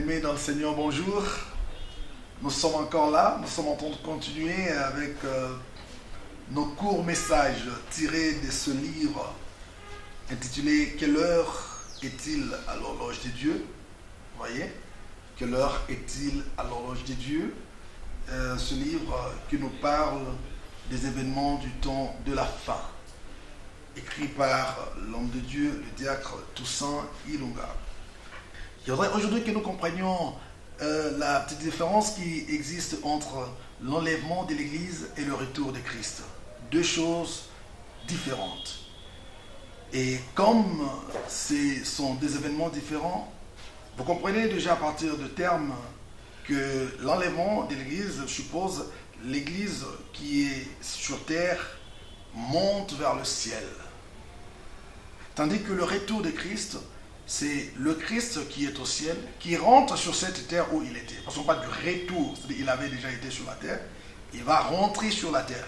Bien-aimés dans le Seigneur, bonjour. Nous sommes encore là, nous sommes en train de continuer avec nos courts messages tirés de ce livre intitulé « Quelle heure est-il à l'horloge de Dieu ?» Vous voyez, « Quelle heure est-il à l'horloge de Dieu ?» Ce livre qui nous parle des événements du temps de la fin, écrit par l'homme de Dieu, le diacre Toussaint Ilunga. Il faudrait aujourd'hui que nous comprenions la petite différence qui existe entre l'enlèvement de l'Église et le retour de Christ. Deux choses différentes. Et comme ce sont des événements différents, vous comprenez déjà à partir de termes que l'enlèvement de l'Église suppose l'Église qui est sur terre monte vers le ciel. Tandis que le retour de Christ, c'est le Christ qui est au ciel, qui rentre sur cette terre où il était. Parce qu'on parle du retour, c'est-à-dire qu'il avait déjà été sur la terre, il va rentrer sur la terre.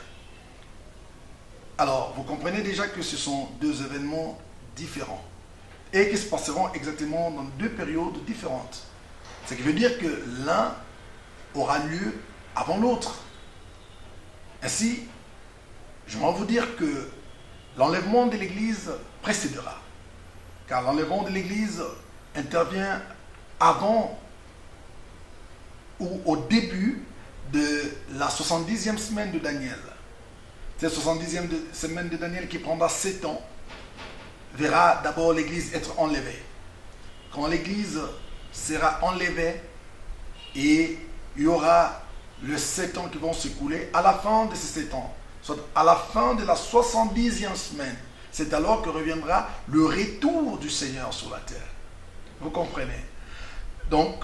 Alors, vous comprenez déjà que ce sont deux événements différents et qui se passeront exactement dans deux périodes différentes. Ce qui veut dire que l'un aura lieu avant l'autre. Ainsi, je vais vous dire que l'enlèvement de l'Église précédera. Car l'enlèvement de l'Église intervient avant ou au début de la 70e semaine de Daniel. Cette 70e semaine de Daniel qui prendra 7 ans, verra d'abord l'Église être enlevée. Quand l'Église sera enlevée et il y aura les 7 ans qui vont s'écouler, à la fin de ces 7 ans, soit à la fin de la 70e semaine, c'est alors que reviendra le retour du Seigneur sur la terre. Vous comprenez? Donc,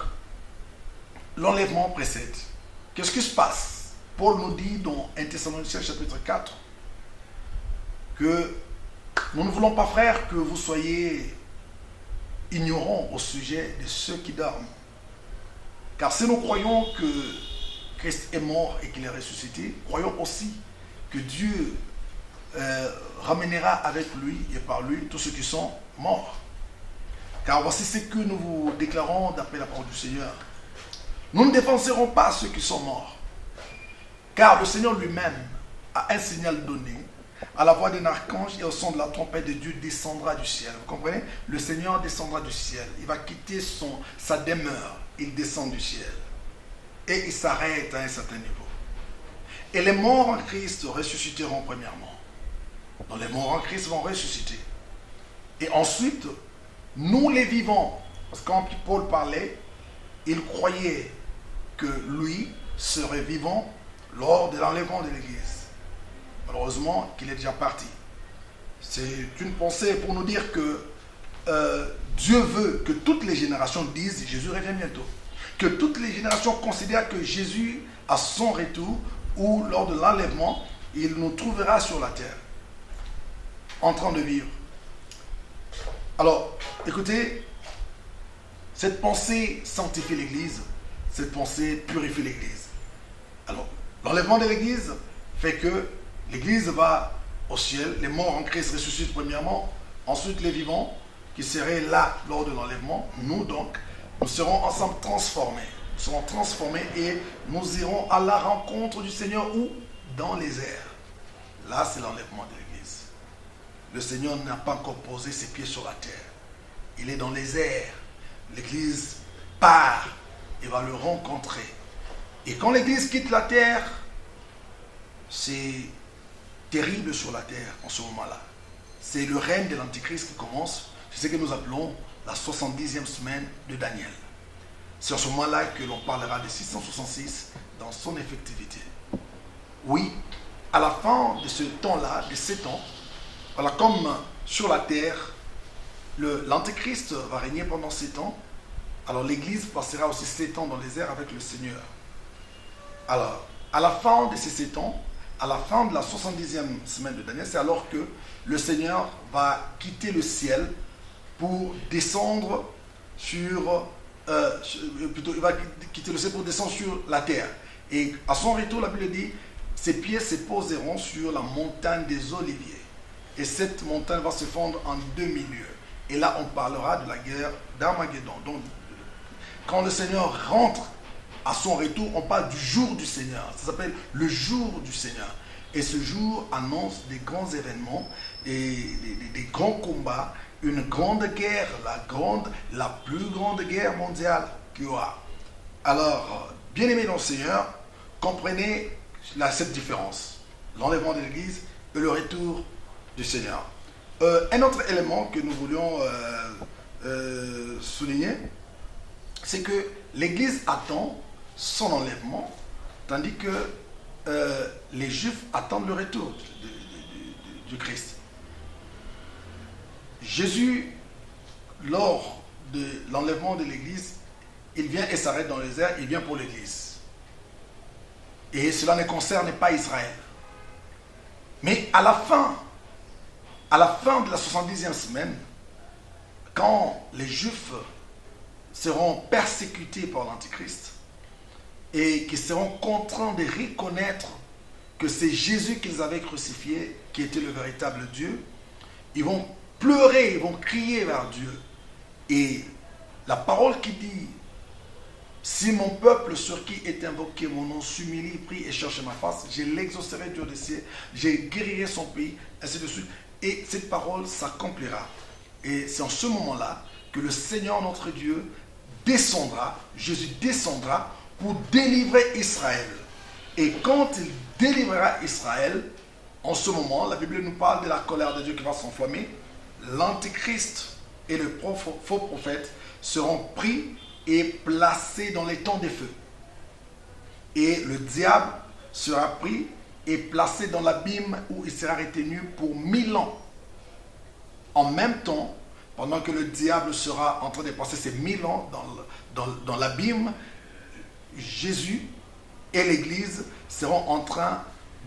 l'enlèvement précède. Qu'est-ce qui se passe? Paul nous dit dans 1 Thessaloniciens chapitre 4 que nous ne voulons pas, frères, que vous soyez ignorants au sujet de ceux qui dorment. Car si nous croyons que Christ est mort et qu'il est ressuscité, croyons aussi que Dieu ramènera avec lui et par lui tous ceux qui sont morts. Car voici ce que nous vous déclarons d'après la parole du Seigneur. Nous ne défenserons pas ceux qui sont morts, car le Seigneur lui-même a un signal donné, à la voix d'un archange et au son de la trompette de Dieu descendra du ciel. Vous comprenez? Le Seigneur descendra du ciel. Il va quitter sa demeure. Il descend du ciel. Et il s'arrête à un certain niveau. Et les morts en Christ ressusciteront premièrement. Donc les morts en Christ vont ressusciter. Et ensuite, nous les vivants, parce que quand Paul parlait, il croyait que lui serait vivant lors de l'enlèvement de l'Église. Malheureusement, qu'il est déjà parti. C'est une pensée pour nous dire que Dieu veut que toutes les générations disent Jésus revient bientôt. Que toutes les générations considèrent que Jésus, à son retour ou lors de l'enlèvement, il nous trouvera sur la terre, en train de vivre. Alors, écoutez, cette pensée sanctifie l'Église, cette pensée purifie l'Église. Alors, l'enlèvement de l'Église fait que l'Église va au ciel, les morts en Christ ressuscitent premièrement, ensuite les vivants qui seraient là lors de l'enlèvement, nous donc, nous serons ensemble transformés. Nous serons transformés et nous irons à la rencontre du Seigneur où? Dans les airs. Là, c'est l'enlèvement de l'Église. Le Seigneur n'a pas encore posé ses pieds sur la terre. Il est dans les airs. L'Église part et va le rencontrer. Et quand l'Église quitte la terre, c'est terrible sur la terre en ce moment-là. C'est le règne de l'Antichrist qui commence. C'est ce que nous appelons la 70e semaine de Daniel. C'est en ce moment-là que l'on parlera de 666 dans son effectivité. Oui, à la fin de ce temps-là, de 7 ans, voilà, comme sur la terre, l'Antéchrist va régner pendant 7 ans, alors l'Église passera aussi 7 ans dans les airs avec le Seigneur. Alors, à la fin de ces 7 ans, à la fin de la 70e semaine de Daniel, c'est alors que le Seigneur va quitter le ciel pour descendre sur... il va quitter le ciel pour descendre sur la terre. Et à son retour, la Bible dit, ses pieds se poseront sur la montagne des Oliviers. Et cette montagne va se fondre en 2 milieux. Et là, on parlera de la guerre d'Armageddon. Donc, quand le Seigneur rentre à son retour, on parle du jour du Seigneur. Ça s'appelle le jour du Seigneur. Et ce jour annonce des grands événements et des grands combats, une grande guerre, la plus grande guerre mondiale qu'il y aura. Alors, bien-aimés dans le Seigneur, comprenez cette différence. L'enlèvement de l'Église et le retour du Seigneur. Un autre élément que nous voulions souligner, c'est que l'Église attend son enlèvement, tandis que les Juifs attendent le retour du Christ. Jésus, lors de l'enlèvement de l'Église, il vient et s'arrête dans les airs, il vient pour l'Église. Et cela ne concerne pas Israël. Mais à la fin de la 70e semaine, quand les Juifs seront persécutés par l'Antichrist et qui seront contraints de reconnaître que c'est Jésus qu'ils avaient crucifié qui était le véritable Dieu, ils vont pleurer, ils vont crier vers Dieu. Et la parole qui dit: si mon peuple sur qui est invoqué mon nom s'humilie, prie et cherche ma face, je l'exaucerai, Dieu des cieux, je guérirai son pays, ainsi de suite. Et cette parole s'accomplira. Et c'est en ce moment-là que le Seigneur notre Dieu descendra, Jésus descendra pour délivrer Israël. Et quand il délivrera Israël, en ce moment, la Bible nous parle de la colère de Dieu qui va s'enflammer. L'Antichrist et le faux prophète seront pris et placé dans les temps des feux. Et le diable sera pris et placé dans l'abîme où il sera retenu pour 1000 ans. En même temps, pendant que le diable sera en train de passer ces 1000 ans dans l'abîme, Jésus et l'Église seront en train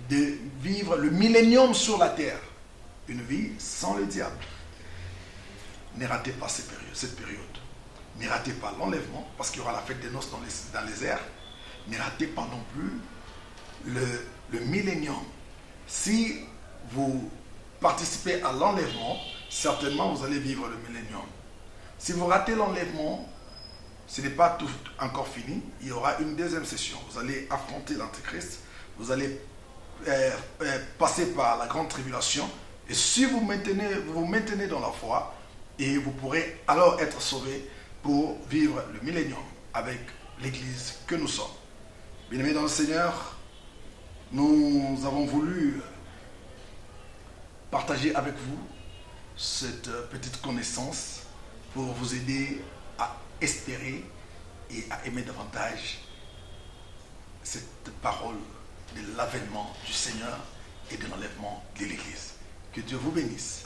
de vivre le millénium sur la terre. Une vie sans le diable. Ne ratez pas cette période. Ne ratez pas l'enlèvement, parce qu'il y aura la fête des noces dans les airs. Ne ratez pas non plus le millénium. Si vous participez à l'enlèvement, certainement vous allez vivre le millénium. Si vous ratez l'enlèvement, ce n'est pas tout encore fini. Il y aura une deuxième session. Vous allez affronter l'Antéchrist. Vous allez passer par la grande tribulation. Et si vous vous maintenez dans la foi, et vous pourrez alors être sauvés pour vivre le millénium avec l'Église que nous sommes. Bien-aimés dans le Seigneur, nous avons voulu partager avec vous cette petite connaissance pour vous aider à espérer et à aimer davantage cette parole de l'avènement du Seigneur et de l'enlèvement de l'Église. Que Dieu vous bénisse.